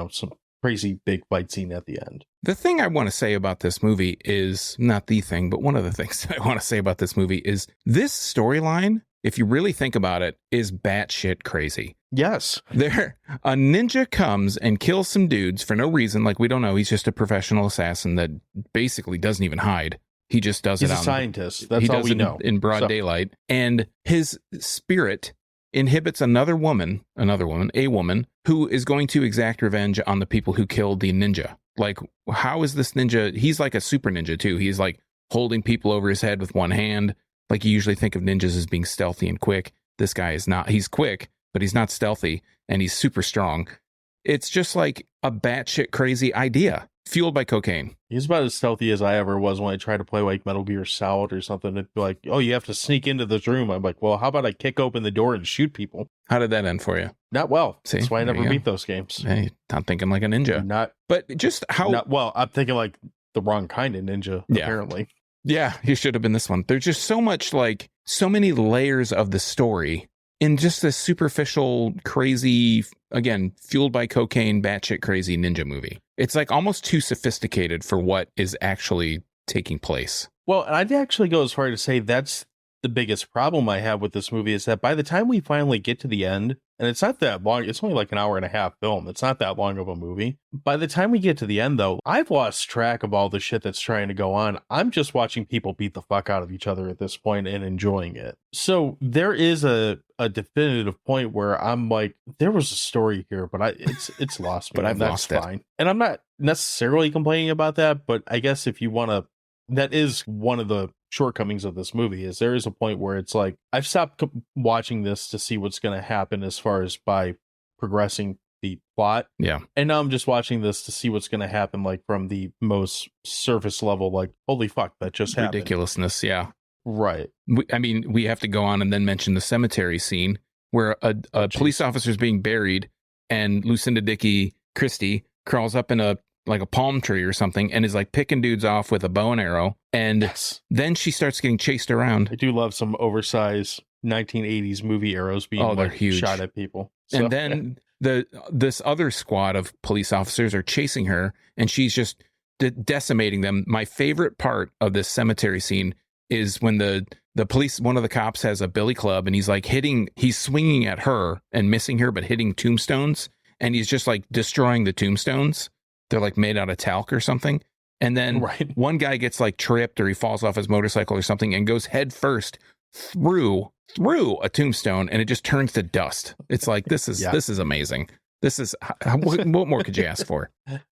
some crazy big fight scene at the end. The thing I want to say about this movie is not the thing, but one of the things I want to say about this movie is this storyline, if you really think about it, is batshit crazy. Yes. A ninja comes and kills some dudes for no reason. Like, we don't know. He's just a professional assassin that basically doesn't even hide. He just does it. He's a scientist. That's all we know. In broad daylight. And his spirit inhibits a woman, who is going to exact revenge on the people who killed the ninja. Like, how is this ninja? He's like a super ninja too. He's like holding people over his head with one hand. Like, you usually think of ninjas as being stealthy and quick. This guy is not. He's quick, but he's not stealthy, and he's super strong. It's just like a batshit crazy idea fueled by cocaine. He's about as stealthy as I ever was when I tried to play like Metal Gear Solid or something. It'd be like, oh, you have to sneak into this room. I'm like, well, how about I kick open the door and shoot people? How did that end for you? Not well. See, that's why I there never you beat go. those games. Hey, not thinking like a ninja. But just how... Not well, I'm thinking like the wrong kind of ninja, Yeah. apparently. Yeah, he should have been this one. There's just so many layers of the story in just this superficial, crazy, again, fueled by cocaine, batshit crazy ninja movie. It's like almost too sophisticated for what is actually taking place. Well, and I'd actually go as far to say that's the biggest problem I have with this movie is that by the time we finally get to the end, and it's not that long, it's only like an hour and a half film. It's not that long of a movie. By the time we get to the end, though, I've lost track of all the shit that's trying to go on. I'm just watching people beat the fuck out of each other at this point and enjoying it. So there is a definitive point where I'm like, there was a story here, but it's lost me. But I've that's lost fine. And I'm not necessarily complaining about that, but I guess if you want to, that is one of the shortcomings of this movie is there is a point where it's like I've stopped watching this to see what's going to happen as far as by progressing the plot. Yeah. And now I'm just watching this to see what's going to happen, like from the most surface level, like, holy fuck, that just happened. Ridiculousness. Yeah. Right. We have to go on and then mention the cemetery scene where a police officer is being buried and Lucinda Christie crawls up in a palm tree or something and is like picking dudes off with a bow and arrow. And then she starts getting chased around. I do love some oversized 1980s movie arrows being they're huge. Shot at people. So, and then this other squad of police officers are chasing her and she's just decimating them. My favorite part of this cemetery scene is when the police, one of the cops has a billy club and he's like he's swinging at her and missing her, but hitting tombstones. And he's just like destroying the tombstones. They're like made out of talc or something. And then one guy gets like tripped or he falls off his motorcycle or something and goes head first through a tombstone and it just turns to dust. It's like, this is amazing. This is, what more could you ask for?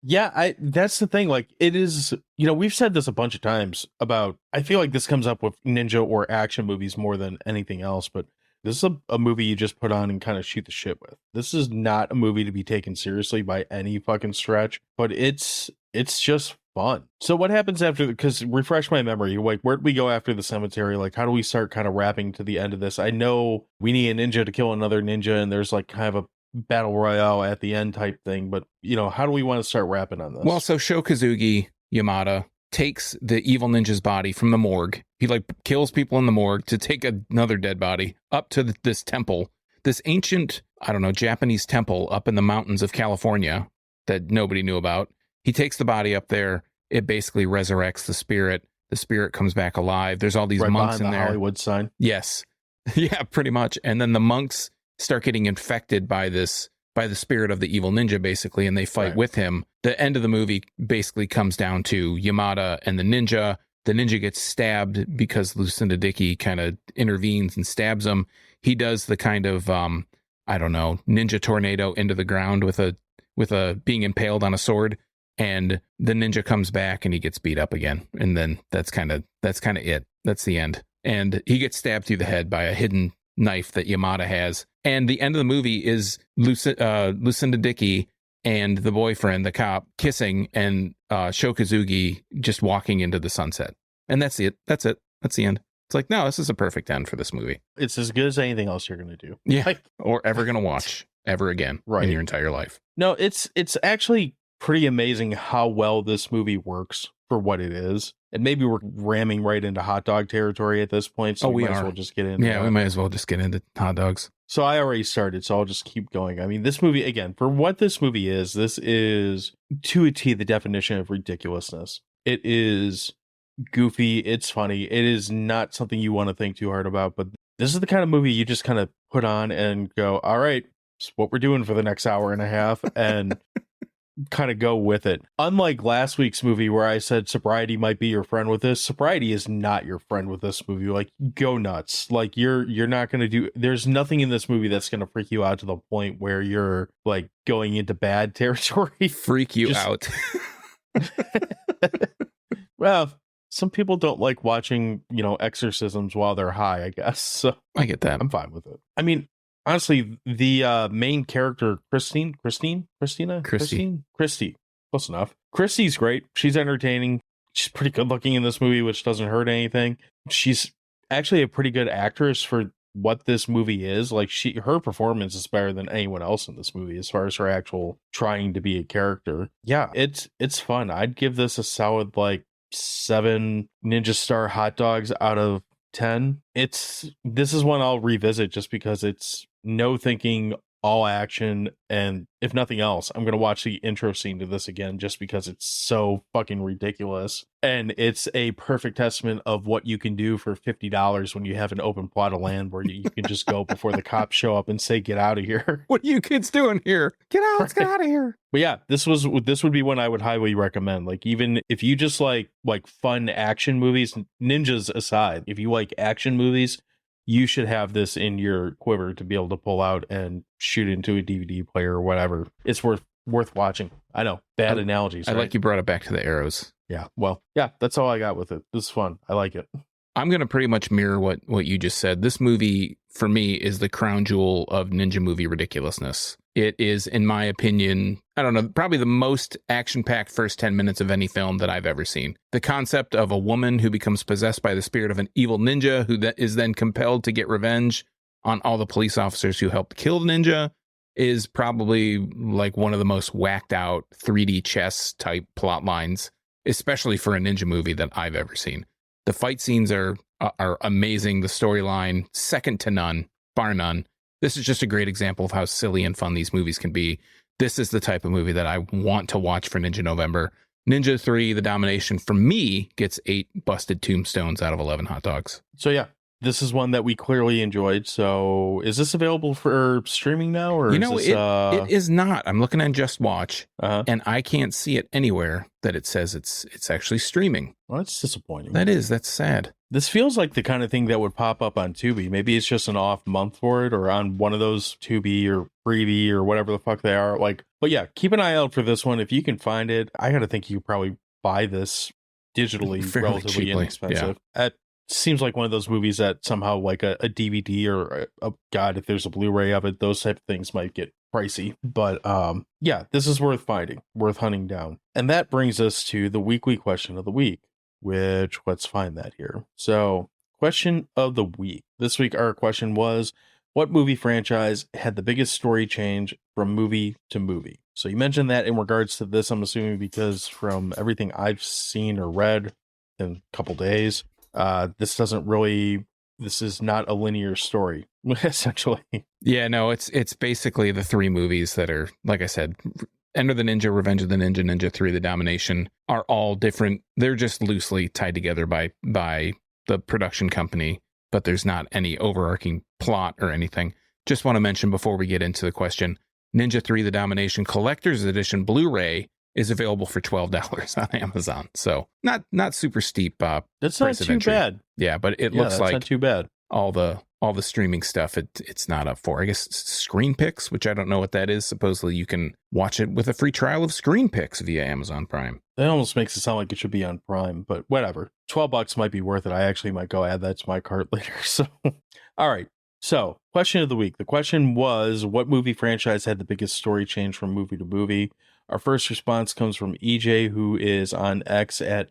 Yeah, that's the thing. Like, it is, we've said this a bunch of times about, I feel like this comes up with ninja or action movies more than anything else, but this is a movie you just put on and kind of shoot the shit with. This is not a movie to be taken seriously by any fucking stretch, but it's just fun. So what happens after, because refresh my memory, like, where'd we go after the cemetery? Like, how do we start kind of wrapping to the end of this? I know we need a ninja to kill another ninja and there's like kind of a battle royale at the end type thing, but how do we want to start wrapping on this? Well, so Shokazuki Yamada takes the evil ninja's body from the morgue. He like kills people in the morgue to take another dead body up to this temple, this ancient, I don't know, Japanese temple up in the mountains of California that nobody knew about. He takes the body up there. It basically resurrects the spirit. The spirit comes back alive. There's all these monks in the there. Hollywood sign. Yes. Yeah, pretty much. And then the monks start getting infected by the spirit of the evil ninja, basically, and they fight with him. The end of the movie basically comes down to Yamada and the ninja. The ninja gets stabbed because Lucinda Dickey kind of intervenes and stabs him. He does the kind of, ninja tornado into the ground with a being impaled on a sword. And the ninja comes back and he gets beat up again. And then that's kind of it. That's the end. And he gets stabbed through the head by a hidden knife that Yamada has. And the end of the movie is Lucinda Dickey and the boyfriend, the cop, kissing, and Shokazuki just walking into the sunset. And that's it. That's it. That's the end. It's like, no, this is a perfect end for this movie. It's as good as anything else you're going to do. Yeah. Or ever going to watch ever again in your entire life. No, it's actually pretty amazing how well this movie works for what it is. And maybe we're ramming right into hot dog territory at this point. So we might as well just get into we might as well just get into hot dogs. So I already started, so I'll just keep going. I mean, this movie, again, for what this movie is, this is to a T the definition of ridiculousness. It is goofy. It's funny. It is not something you want to think too hard about, but this is the kind of movie you just kind of put on and go, all right, it's what we're doing for the next hour and a half. And kind of go with it. Unlike last week's movie where I said sobriety might be your friend with this, sobriety is not your friend with this movie. Like, go nuts. Like, you're not going to do, there's nothing in this movie that's going to freak you out to the point where you're like going into bad territory. Freak you out. Well, some people don't like watching, exorcisms while they're high, I guess. So I get that. I'm fine with it. I mean, honestly, the main character, Christy, close enough. Christy's great. She's entertaining. She's pretty good looking in this movie, which doesn't hurt anything. She's actually a pretty good actress for what this movie is. Like, her performance is better than anyone else in this movie as far as her actual trying to be a character. Yeah, it's fun. I'd give this a solid like 7 Ninja Star hot dogs out of 10. This is one I'll revisit just because it's no thinking, all action, and if nothing else, I'm gonna watch the intro scene to this again just because it's so fucking ridiculous, and it's a perfect testament of what you can do for $50 when you have an open plot of land where you can just go before the cops show up and say, "Get out of here." What are you kids doing here? Get out! Let's get out of here. But yeah, this would be one I would highly recommend. Like, even if you just like fun action movies, ninjas aside, if you like action movies, you should have this in your quiver to be able to pull out and shoot into a DVD player or whatever. It's worth watching. I know, bad analogies. I right? like you brought it back to the arrows. Yeah, well, yeah, that's all I got with it. This is fun. I like it. I'm going to pretty much mirror what you just said. This movie, for me, is the crown jewel of ninja movie ridiculousness. It is, in my opinion, I don't know, probably the most action-packed first 10 minutes of any film that I've ever seen. The concept of a woman who becomes possessed by the spirit of an evil ninja who is then compelled to get revenge on all the police officers who helped kill the ninja is probably like one of the most whacked out 3D chess type plot lines, especially for a ninja movie that I've ever seen. The fight scenes are amazing. The storyline, second to none, bar none. This is just a great example of how silly and fun these movies can be. This is the type of movie that I want to watch for Ninja November. Ninja 3, The Domination, for me, gets 8 busted tombstones out of 11 hot dogs. So yeah, this is one that we clearly enjoyed. So is this available for streaming now? Or it is not. I'm looking at Just Watch, and I can't see it anywhere that it says it's actually streaming. Well, that's disappointing. That's sad. This feels like the kind of thing that would pop up on Tubi. Maybe it's just an off month for it, or on one of those Tubi or Freevee or whatever the fuck they are. Like, but yeah, keep an eye out for this one if you can find it. I gotta think you could probably buy this digitally, relatively cheaply, inexpensive. It seems like one of those movies that somehow like a DVD or God, if there's a Blu-ray of it, those type of things might get pricey. But yeah, this is worth finding, worth hunting down. And that brings us to the weekly question of the week, which let's find that here. So, question of the week. This week our question was, what movie franchise had the biggest story change from movie to movie? So you mentioned that in regards to this, I'm assuming because from everything I've seen or read in a couple days, this is not a linear story, essentially. Yeah, no, it's basically the 3 movies that are, like I said, Enter the Ninja, Revenge of the Ninja, Ninja 3, The Domination, are all different. They're just loosely tied together by the production company, but there's not any overarching plot or anything. Just want to mention before we get into the question, Ninja 3, The Domination Collector's Edition Blu-ray is available for $12 on Amazon. So not super steep. That's not too bad. Yeah, but it looks like not too bad. All the streaming stuff it's not up for. I guess Screen Picks, which I don't know what that is. Supposedly you can watch it with a free trial of Screen Picks via Amazon Prime. That almost makes it sound like it should be on Prime, but whatever. $12 might be worth it. I actually might go add that to my cart later. So, all right. So, question of the week. The question was, what movie franchise had the biggest story change from movie to movie? Our first response comes from EJ, who is on X at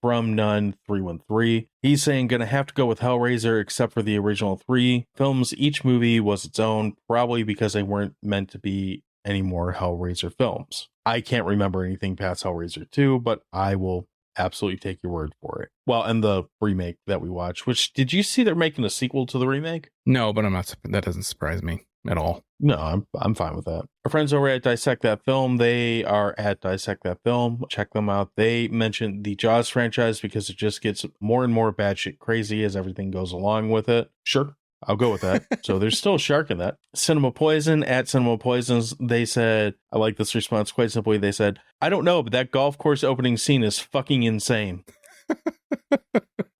FromNone313. He's saying, gonna have to go with Hellraiser, except for the original 3 films. Each movie was its own, probably because they weren't meant to be any more Hellraiser films. I can't remember anything past Hellraiser 2, but I will absolutely take your word for it. Well, and the remake that we watched, which, did you see they're making a sequel to the remake? No, but that doesn't surprise me at all. No, I'm fine with that. Our friends over at Dissect That Film, they are at Dissect That Film. Check them out. They mentioned the Jaws franchise because it just gets more and more batshit crazy as everything goes along with it. Sure, I'll go with that. So there's still a shark in that. Cinema Poison at Cinema Poisons, they said, I like this response quite simply. They said, I don't know, but that golf course opening scene is fucking insane.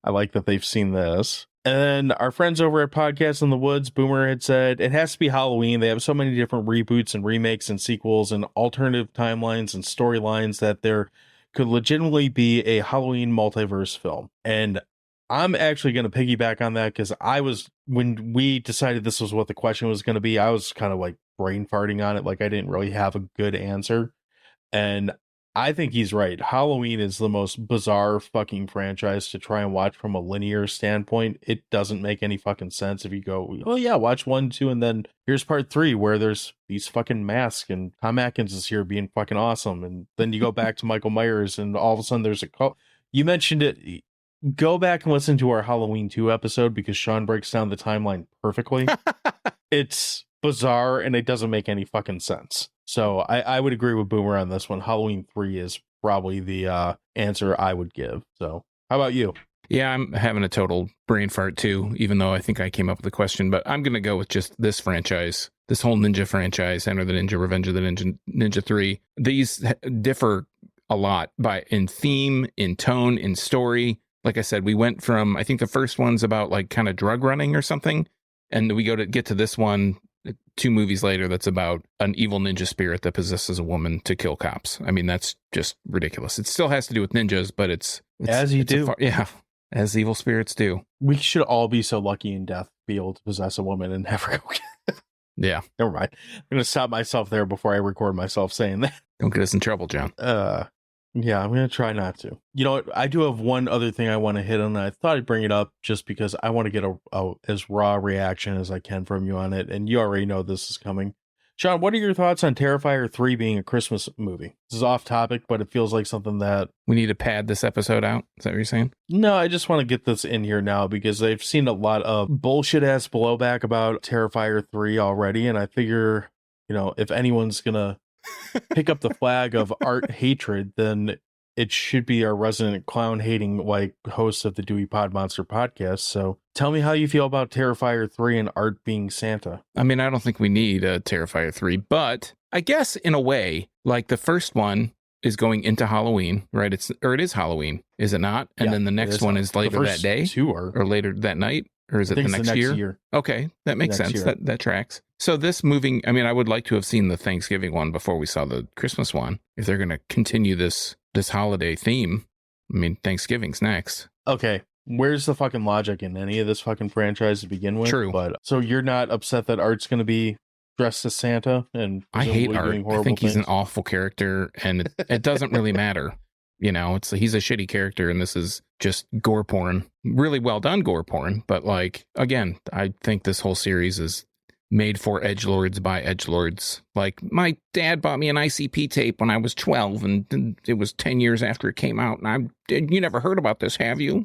I like that they've seen this. And our friends over at Podcast in the Woods, Boomer had said, it has to be Halloween. They have so many different reboots and remakes and sequels and alternative timelines and storylines that there could legitimately be a Halloween multiverse film. And I'm actually going to piggyback on that because when we decided this was what the question was going to be, I was kind of like brain farting on it. Like I didn't really have a good answer. And I think he's right. Halloween is the most bizarre fucking franchise to try and watch from a linear standpoint. It doesn't make any fucking sense if you go, oh yeah, watch 1, 2, and then here's part 3 where there's these fucking masks and Tom Atkins is here being fucking awesome. And then you go back to Michael Myers and all of a sudden there's a cult. You mentioned it. Go back and listen to our Halloween 2 episode because Sean breaks down the timeline perfectly. It's bizarre and it doesn't make any fucking sense. So I would agree with Boomer on this one. Halloween 3 is probably the answer I would give. So how about you? Yeah, I'm having a total brain fart too, even though I think I came up with the question, but I'm going to go with just this franchise, this whole Ninja franchise, Enter the Ninja, Revenge of the Ninja, Ninja 3. These differ a lot in theme, in tone, in story. Like I said, we went from, I think the first one's about like kind of drug running or something. And we get to this one 2 movies later that's about an evil ninja spirit that possesses a woman to kill cops. I mean, that's just ridiculous. It still has to do with ninjas, but it's as you do. As evil spirits do. We should all be so lucky in death to be able to possess a woman and never go. Yeah. Never mind. I'm going to stop myself there before I record myself saying that. Don't get us in trouble, John. Yeah, I'm going to try not to. You know what? I do have one other thing I want to hit on. I thought I'd bring it up just because I want to get a as raw reaction as I can from you on it. And you already know this is coming. Sean, what are your thoughts on Terrifier 3 being a Christmas movie? This is off topic, but it feels like something that... We need to pad this episode out? Is that what you're saying? No, I just want to get this in here now because I've seen a lot of bullshit-ass blowback about Terrifier 3 already. And I figure, if anyone's going to pick up the flag of art hatred, then it should be our resident clown hating like host of the Dewey Pod Monster podcast. So tell me how you feel about Terrifier 3 and art being Santa. I mean, I don't think we need a Terrifier 3, but I guess in a way, like the first one is going into Halloween, right? It is Halloween, is it not? And then the next one is later that day or later that night. Or is it the next year? Okay, that makes sense. That tracks. So this moving, I mean, I would like to have seen the Thanksgiving one before we saw the Christmas one. If they're going to continue this holiday theme, I mean, Thanksgiving's next. Okay, where's the fucking logic in any of this fucking franchise to begin with? True. But so you're not upset that Art's going to be dressed as Santa? And I hate Art. I think he's an awful character, and it doesn't really matter. He's a shitty character, and this is just gore porn. Really well done gore porn, but like, again, I think this whole series is made for edgelords by edgelords. Like, my dad bought me an ICP tape when I was 12, and it was 10 years after it came out, and you never heard about this, have you?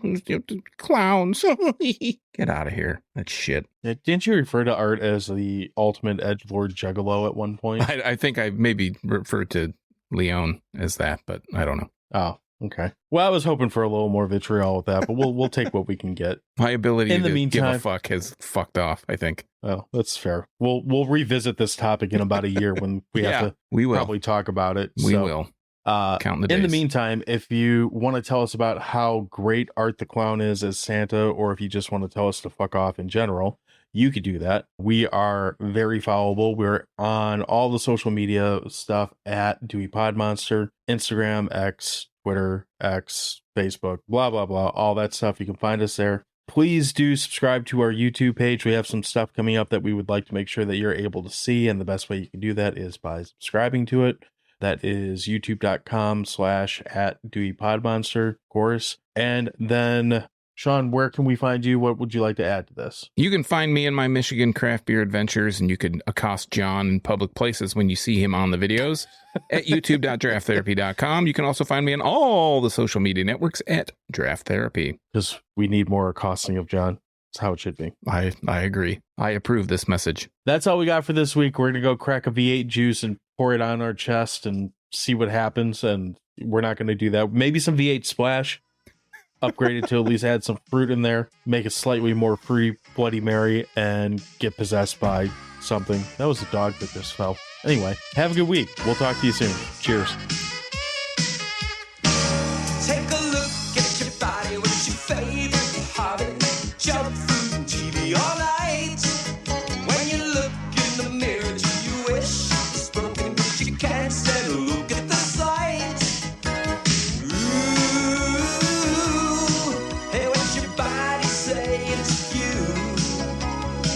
Clowns. Get out of here. That's shit. Didn't you refer to Art as the ultimate edgelord juggalo at one point? I think I maybe referred to Leon as that, but I don't know. Oh, okay. Well, I was hoping for a little more vitriol with that, but we'll take what we can get. My ability to give a fuck has fucked off, I think. Oh, that's fair. We'll revisit this topic in about a year when we have to probably talk about it. We will. Counting the days. In the meantime, if you want to tell us about how great Art the Clown is as Santa, or if you just want to tell us to fuck off in general, you could do that. We are very followable. We're on all the social media stuff at Dewey Pod Monster, Instagram, X, Twitter, X, Facebook, blah, blah, blah. All that stuff. You can find us there. Please do subscribe to our YouTube page. We have some stuff coming up that we would like to make sure that you're able to see. And the best way you can do that is by subscribing to it. That is youtube.com/@DeweyPodMonster, of course. And then, Sean, where can we find you? What would you like to add to this? You can find me in my Michigan craft beer adventures, and you can accost John in public places when you see him on the videos at youtube.drafttherapy.com. You can also find me on all the social media networks at Draft Therapy. Because we need more accosting of John. That's how it should be. I agree. I approve this message. That's all we got for this week. We're going to go crack a V8 juice and pour it on our chest and see what happens. And we're not going to do that. Maybe some V8 splash. upgrade it to at least add some fruit in there, make it slightly more free Bloody Mary, and get possessed by something. That was a dog that just fell. Anyway, have a good week. We'll talk to you soon. Cheers. Take a look at your body. What's your favorite hobby? Jump through TV all night. When you look in the mirror, do you wish it's broken? But you can't stand to look at the sight. Ooh, hey, what's your body saying to you?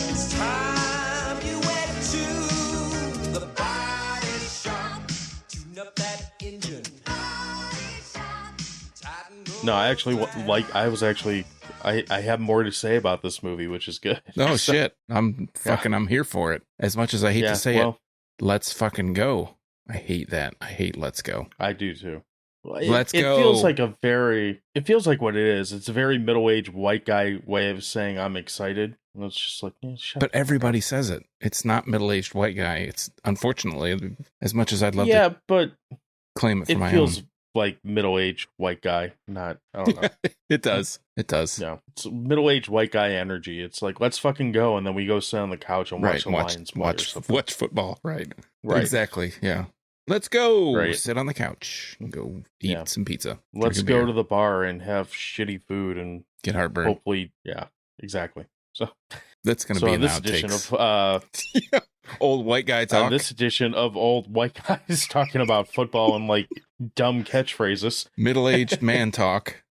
It's time you went to the body shop. Tune up that engine. No, I actually I have more to say about this movie, which is good. Oh shit. I'm here for it. As much as I hate to say it, let's fucking go. I hate that. I hate let's go. I do too. Let's go. It feels like what it is. It's a very middle-aged white guy way of saying I'm excited. And it's just like, shut But everybody says it. It's not middle-aged white guy. It's unfortunately, as much as I'd love yeah, to but claim it for it my feels own. like middle-aged white guy. Not, I don't know. It does. It does. No, it's middle-aged white guy energy. It's like, let's fucking go, and then we go sit on the couch and watch the Lions play or something. Watch football. Right. Right. Exactly. Yeah. Let's go. Right. Sit on the couch and go eat some pizza. Let's go to the bar and have shitty food and get heartburn. Hopefully, yeah, exactly. So that's going to be an this edition outtakes. of old white guy talk. This edition of old white guys talking about football and like dumb catchphrases. Middle-aged man talk.